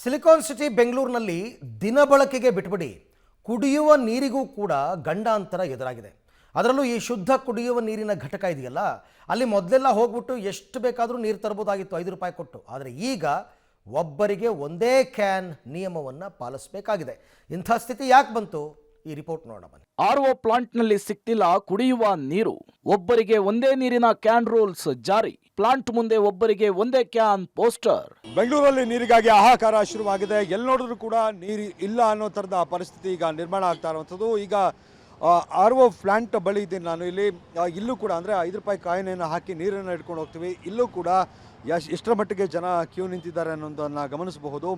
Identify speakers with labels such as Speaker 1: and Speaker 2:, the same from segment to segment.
Speaker 1: Silicon city ಬೆಂಗಳೂರಿನಲ್ಲಿ ದಿನಬಳಕೆಗೆ ಬಿಟ್ಬಿಡಿ ಕುಡಿಯುವ ನೀರಿಗೂ ಕೂಡ ಗಂಡಾಂತರ ಎದುರಾಗಿದೆ. ಅದರಲ್ಲೂ ಈ ಶುದ್ಧ ಕುಡಿಯುವ ನೀರಿನ ಘಟಕ ಇದೆಯಲ್ಲ, ಅಲ್ಲಿ ಮೊದಲೆಲ್ಲ ಹೋಗ್ಬಿಟ್ಟು ಎಷ್ಟು ಬೇಕಾದರೂ ನೀರು ತರಬಹುದಾಗಿತ್ತು 5 ರೂಪಾಯಿ ಕೊಟ್ಟು. ಆದರೆ ಈಗ ಒಬ್ಬರಿಗೆ ಒಂದೇ ಕ್ಯಾನ್ ನಿಯಮವನ್ನು ಪಾಲಿಸಬೇಕಾಗಿದೆ. ಇಂಥ ಸ್ಥಿತಿ ಯಾಕೆ ಬಂತು? ಈ ರಿಪೋರ್ಟ್ ನೋಡೋಣ ಬನ್ನಿ.
Speaker 2: ಆರ್ಒ ಪ್ಲಾಂಟ್ನಲ್ಲಿ ಸಿಗ್ತಿಲ್ಲ ಕುಡಿಯುವ ನೀರು, ಒಬ್ಬರಿಗೆ ಒಂದೇ ನೀರಿನ ಕ್ಯಾನ್ ರೂಲ್ಸ್ ಜಾರಿ. ಪ್ಲಾಂಟ್ ಮುಂದೆ ಒಬ್ಬರಿಗೆ ಒಂದೇ ಕ್ಯಾನ್ ಪೋಸ್ಟರ್.
Speaker 3: ಬೆಂಗಳೂರಲ್ಲಿ ನೀರಿಗಾಗಿ ಹಾಹಾಕಾರ ಶುರುವಾಗಿದೆ. ಎಲ್ಲಿ ನೋಡಿದ್ರು ಕೂಡ ನೀರು ಇಲ್ಲ ಅನ್ನೋ ಥರದ ಪರಿಸ್ಥಿತಿ ಈಗ ನಿರ್ಮಾಣ ಆಗ್ತಾ ಇರುವಂಥದ್ದು. ಈಗ ಆರ್ಒ ಪ್ಲಾಂಟ್ ಬಳಿ ಇದ್ದೀನಿ ನಾನು. ಇಲ್ಲೂ ಕೂಡ ಅಂದರೆ 5 ರೂಪಾಯಿ ಕಾಯಿನೆಯನ್ನು ಹಾಕಿ ನೀರನ್ನು ಹಿಡ್ಕೊಂಡು ಹೋಗ್ತೀವಿ. ಇಲ್ಲೂ ಕೂಡ ಎಷ್ಟರ ಮಟ್ಟಿಗೆ ಜನ ಕ್ಯೂ ನಿಂತಿದ್ದಾರೆ ಅನ್ನೋದನ್ನು ಗಮನಿಸಬಹುದು.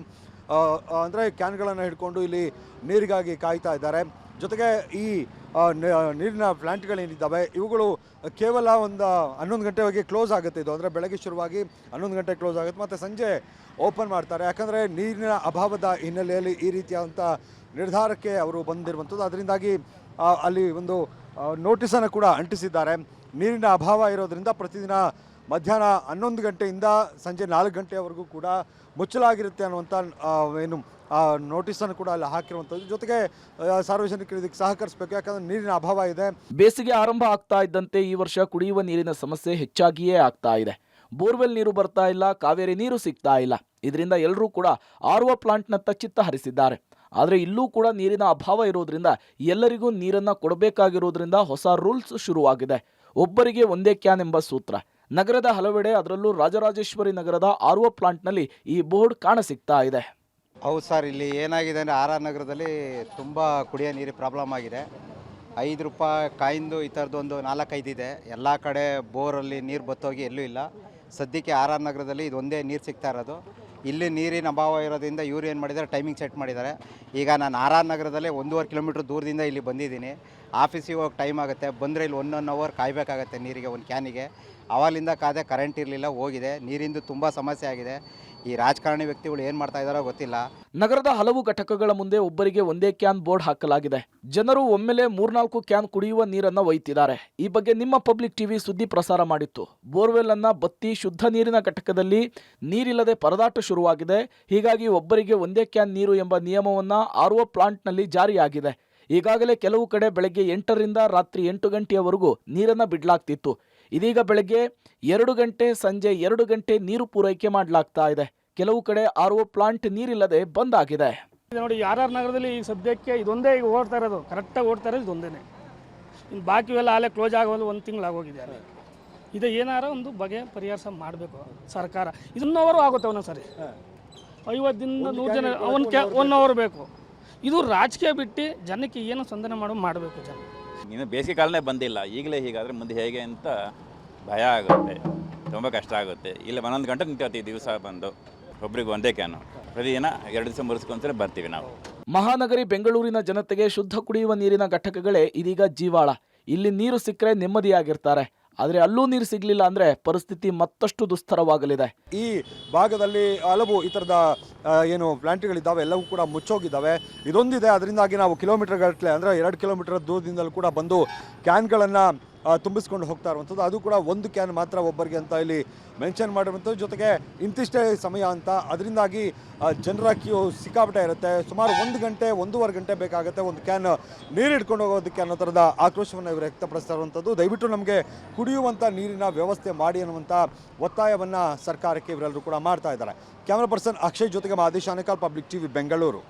Speaker 3: ಅಂದರೆ ಕ್ಯಾನ್ಗಳನ್ನು ಹಿಡ್ಕೊಂಡು ಇಲ್ಲಿ ನೀರಿಗಾಗಿ ಕಾಯ್ತಾ ಇದ್ದಾರೆ. ಜೊತೆಗೆ ಈ ನೀರಿನ ಪ್ಲಾಂಟ್ಗಳೇನಿದ್ದಾವೆ ಇವುಗಳು ಕೇವಲ ಒಂದು 11 ಗಂಟೆವರೆಗೆ ಕ್ಲೋಸ್ ಆಗುತ್ತೆ. ಇದು ಅಂದರೆ ಬೆಳಗ್ಗೆ ಶುರುವಾಗಿ 11 ಗಂಟೆ ಕ್ಲೋಸ್ ಆಗುತ್ತೆ, ಮತ್ತು ಸಂಜೆ ಓಪನ್ ಮಾಡ್ತಾರೆ. ಯಾಕಂದರೆ ನೀರಿನ ಅಭಾವದ ಹಿನ್ನೆಲೆಯಲ್ಲಿ ಈ ರೀತಿಯಾದಂಥ ನಿರ್ಧಾರಕ್ಕೆ ಅವರು ಬಂದಿರುವಂಥದ್ದು. ಅದರಿಂದಾಗಿ ಅಲ್ಲಿ ಒಂದು ನೋಟಿಸನ್ನು ಕೂಡ ಅಂಟಿಸಿದ್ದಾರೆ. ನೀರಿನ ಅಭಾವ ಇರೋದರಿಂದ ಪ್ರತಿದಿನ ಮಧ್ಯಾಹ್ನ 11 ಗಂಟೆಯಿಂದ ಸಂಜೆ 4 ಗಂಟೆವರೆಗೂ ಕೂಡ ಮುಚ್ಚಲಾಗಿರುತ್ತೆ ಅನ್ನುವಂಥ ನೋಟಿಸನ್ನು ಕೂಡ ಅಲ್ಲಿ ಹಾಕಿರುವಂಥದ್ದು. ಜೊತೆಗೆ ಸಾರ್ವಜನಿಕರು ಇದಕ್ಕೆ ಸಹಕರಿಸಬೇಕು, ಯಾಕಂದರೆ ನೀರಿನ ಅಭಾವ ಇದೆ.
Speaker 2: ಬೇಸಿಗೆ ಆರಂಭ ಆಗ್ತಾ ಇದ್ದಂತೆ ಈ ವರ್ಷ ಕುಡಿಯುವ ನೀರಿನ ಸಮಸ್ಯೆ ಹೆಚ್ಚಾಗಿಯೇ ಆಗ್ತಾ ಇದೆ. ಬೋರ್ವೆಲ್ ನೀರು ಬರ್ತಾ ಇಲ್ಲ, ಕಾವೇರಿ ನೀರು ಸಿಗ್ತಾ ಇಲ್ಲ. ಇದರಿಂದ ಎಲ್ಲರೂ ಕೂಡ ಆರ್ಒ ಪ್ಲಾಂಟ್ನತ್ತ ಚಿತ್ತ ಹರಿಸಿದ್ದಾರೆ. ಆದರೆ ಇಲ್ಲೂ ಕೂಡ ನೀರಿನ ಅಭಾವ ಇರೋದ್ರಿಂದ ಎಲ್ಲರಿಗೂ ನೀರನ್ನು ಕೊಡಬೇಕಾಗಿರೋದ್ರಿಂದ ಹೊಸ ರೂಲ್ಸ್ ಶುರುವಾಗಿದೆ. ಒಬ್ಬರಿಗೆ ಒಂದೇ ಕ್ಯಾನ್ ಎಂಬ ಸೂತ್ರ. ನಗರದ ಹಲವೆಡೆ, ಅದರಲ್ಲೂ ರಾಜರಾಜೇಶ್ವರಿ ನಗರದ ಆರ್ಒ ಪ್ಲಾಂಟ್ನಲ್ಲಿ ಈ ಬೋರ್ಡ್ ಕಾಣಸಿಗ್ತಾ ಇದೆ.
Speaker 4: ಹೌದು ಸರ್, ಇಲ್ಲಿ ಏನಾಗಿದೆ ಅಂದರೆ ಆರ್ ನಗರದಲ್ಲಿ ತುಂಬ ಕುಡಿಯೋ ನೀರು ಪ್ರಾಬ್ಲಮ್ ಆಗಿದೆ. 5 ರೂಪಾಯಿ ಕಾಯಿಂದು ಈ ಥರದ್ದೊಂದು 4-5 ಇದೆ. ಎಲ್ಲ ಕಡೆ ಬೋರಲ್ಲಿ ನೀರು ಬತ್ತೋಗಿ ಎಲ್ಲೂ ಇಲ್ಲ. ಸದ್ಯಕ್ಕೆ ಆರ್ ನಗರದಲ್ಲಿ ಇದೊಂದೇ ನೀರು ಸಿಗ್ತಾ ಇರೋದು. ಇಲ್ಲಿ ನೀರಿನ ಅಭಾವ ಇರೋದ್ರಿಂದ ಇವರು ಏನು ಮಾಡಿದ್ದಾರೆ, ಟೈಮಿಂಗ್ ಸೆಟ್ ಮಾಡಿದ್ದಾರೆ. ಈಗ ನಾನು ಆರ್ ನಗರದಲ್ಲೇ 1.5 ಕಿಲೋಮೀಟ್ರ್ ದೂರದಿಂದ ಇಲ್ಲಿ ಬಂದಿದ್ದೀನಿ. ಆಫೀಸಿಗೆ ಹೋಗಿ ಟೈಮ್ ಆಗುತ್ತೆ, ಬಂದರೆ ಇಲ್ಲಿ 1 ಅವರ್ ಕಾಯಬೇಕಾಗತ್ತೆ ನೀರಿಗೆ, ಒಂದು ಕ್ಯಾನಿಗೆ. ಅವಾಗಲಿಂದ ಕಾದೆ ಕರೆಂಟ್ ಇರಲಿಲ್ಲ, ಹೋಗಿದೆ. ನೀರಿಂದು ತುಂಬ ಸಮಸ್ಯೆ ಆಗಿದೆ. ಈ ರಾಜಕಾರಣಿ ವ್ಯಕ್ತಿಗಳು ಏನು ಮಾಡ್ತಾ ಇದ್ದಾರೋ ಗೊತ್ತಿಲ್ಲ.
Speaker 2: ನಗರದ ಹಲವು ಘಟಕಗಳ ಮುಂದೆ ಒಬ್ಬರಿಗೆ ಒಂದೇ ಕ್ಯಾನ್ ಬೋರ್ಡ್ ಹಾಕಲಾಗಿದೆ. ಜನರು ಒಮ್ಮೆಲೆ 3-4 ಕ್ಯಾನ್ ಕುಡಿಯುವ ನೀರನ್ನು ಒಯ್ತಿದ್ದಾರೆ. ಈ ಬಗ್ಗೆ ನಿಮ್ಮ ಪಬ್ಲಿಕ್ ಟಿವಿ ಸುದ್ದಿ ಪ್ರಸಾರ ಮಾಡಿತ್ತು. ಬೋರ್ವೆಲ್ ಅನ್ನ ಬತ್ತಿ ಶುದ್ಧ ನೀರಿನ ಘಟಕದಲ್ಲಿ ನೀರಿಲ್ಲದೆ ಪರದಾಟ ಶುರುವಾಗಿದೆ. ಹೀಗಾಗಿ ಒಬ್ಬರಿಗೆ ಒಂದೇ ಕ್ಯಾನ್ ನೀರು ಎಂಬ ನಿಯಮವನ್ನ ಆರ್ಒ ಪ್ಲಾಂಟ್ನಲ್ಲಿ ಜಾರಿಯಾಗಿದೆ. ಈಗಾಗಲೇ ಕೆಲವು ಕಡೆ ಬೆಳಗ್ಗೆ 8ರಿಂದ ರಾತ್ರಿ 8 ಗಂಟೆಯವರೆಗೂ ನೀರನ್ನು ಬಿಡಲಾಗ್ತಿತ್ತು. ಇದೀಗ ಬೆಳಗ್ಗೆ 2 ಗಂಟೆ, ಸಂಜೆ 2 ಗಂಟೆ ನೀರು ಪೂರೈಕೆ ಮಾಡಲಾಗ್ತಾ ಇದೆ. ಕೆಲವು ಕಡೆ ಆರ್ಒ ಪ್ಲಾಂಟ್ ನೀರಿಲ್ಲದೆ ಬಂದ್ ಆಗಿದೆ.
Speaker 5: ನೋಡಿ, ಆರ್ ನಗರದಲ್ಲಿ ಈ ಸದ್ಯಕ್ಕೆ ಇದೊಂದೇ ಈಗ ಓಡ್ತಾ ಇರೋದು, ಕರೆಕ್ಟಾಗಿ ಓಡ್ತಾ ಇರೋದು ಇದೊಂದೇ. ಇನ್ನು ಬಾಕಿವೆಲ್ಲ ಅಲ್ಲೇ ಕ್ಲೋಸ್ ಆಗೋದು 1 ತಿಂಗಳಾಗೋಗಿದ್ದಾರೆ. ಇದು ಏನಾರ ಒಂದು ಬಗೆ ಪರಿಹಾರ ಮಾಡಬೇಕು ಸರ್ಕಾರ. ಇದನ್ನವರು ಆಗುತ್ತೆ ಒಂದೊಂದು ಸರಿ 50 ದಿನದಿಂದ 100 ಜನ 1 ಅವರ್ ಬೇಕು. ಇದು ರಾಜಕೀಯ ಬಿಟ್ಟು ಜನಕ್ಕೆ ಏನು ಸಂಧಾನ ಮಾಡಬೇಕು ಜನ.
Speaker 6: ಇನ್ನು ಬೇಸಿಗೆ ಕಾಲನೇ ಬಂದಿಲ್ಲ, ಈಗಲೇ ಹೀಗಾದರೆ ಮುಂದೆ ಹೇಗೆ ಅಂತ ಭಯ ಆಗುತ್ತೆ, ತುಂಬ ಕಷ್ಟ ಆಗುತ್ತೆ. ಇಲ್ಲ 11 ಗಂಟೆ ನಿಂತಿರ್ತೀವಿ ದಿವಸ ಬಂದು, ಒಬ್ರಿಗೆ ಒಂದೇ ಕ್ಯಾನು. ಪ್ರತಿದಿನ 2 ದಿವಸ ಮುರಿಸ್ಕೊಂತಾರೆ ಬರ್ತೀವಿ ನಾವು.
Speaker 2: ಮಹಾನಗರಿ ಬೆಂಗಳೂರಿನ ಜನತೆಗೆ ಶುದ್ಧ ಕುಡಿಯುವ ನೀರಿನ ಘಟಕಗಳೇ ಇದೀಗ ಜೀವಾಳ. ಇಲ್ಲಿ ನೀರು ಸಿಕ್ಕರೆ ನೆಮ್ಮದಿಯಾಗಿರ್ತಾರೆ. ಆದರೆ ಅಲ್ಲೂ ನೀರು ಸಿಗಲಿಲ್ಲ ಅಂದರೆ ಪರಿಸ್ಥಿತಿ ಮತ್ತಷ್ಟು ದುಸ್ತರವಾಗಲಿದೆ.
Speaker 3: ಈ ಭಾಗದಲ್ಲಿ ಹಲವು ಈ ಥರದ ಏನು ಪ್ಲಾಂಟ್ಗಳಿದ್ದಾವೆ, ಎಲ್ಲವೂ ಕೂಡ ಮುಚ್ಚೋಗಿದ್ದಾವೆ. ಇದೊಂದಿದೆ, ಅದರಿಂದಾಗಿ ನಾವು ಕಿಲೋಮೀಟರ್ ಗಟ್ಟಲೆ ಅಂದರೆ 2 ಕಿಲೋಮೀಟರ್ ದೂರದಿಂದಲೂ ಕೂಡ ಬಂದು ಕ್ಯಾನ್ಗಳನ್ನು ತುಂಬಿಸ್ಕೊಂಡು ಹೋಗ್ತಾ ಇರುವಂಥದ್ದು. ಅದು ಕೂಡ 1 ಕ್ಯಾನ್ ಮಾತ್ರ ಒಬ್ಬರಿಗೆ ಅಂತ ಇಲ್ಲಿ ಮೆನ್ಷನ್ ಮಾಡಿರುವಂಥದ್ದು. ಜೊತೆಗೆ ಇಂತಿಷ್ಟೇ ಸಮಯ ಅಂತ, ಅದರಿಂದಾಗಿ ಜನರ ಕ್ಯೂ ಸಿಕ್ಕಾಪಟ್ಟೆ ಇರುತ್ತೆ. ಸುಮಾರು 1 ಗಂಟೆ 1.5 ಗಂಟೆ ಬೇಕಾಗುತ್ತೆ ಒಂದು ಕ್ಯಾನ್ ನೀರು ಹಿಡ್ಕೊಂಡು ಹೋಗೋದಕ್ಕೆ ಅನ್ನೋ ಥರದ ಆಕ್ರೋಶವನ್ನು ಇವರು ವ್ಯಕ್ತಪಡಿಸ್ತಾ ಇರುವಂಥದ್ದು. ದಯವಿಟ್ಟು ನಮಗೆ ಕುಡಿಯುವಂಥ ನೀರಿನ ವ್ಯವಸ್ಥೆ ಮಾಡಿ ಅನ್ನುವಂಥ ಒತ್ತಾಯವನ್ನು ಸರ್ಕಾರಕ್ಕೆ ಇವರೆಲ್ಲರೂ ಕೂಡ ಮಾಡ್ತಾ ಇದ್ದಾರೆ. ಕ್ಯಾಮ್ರಾ ಪರ್ಸನ್ ಅಕ್ಷಯ್ ಜೊತೆಗೆ ಮಹದೇಶ್ ಆನೇಕಲ್, ಪಬ್ಲಿಕ್ ಟಿವಿ ಬೆಂಗಳೂರು.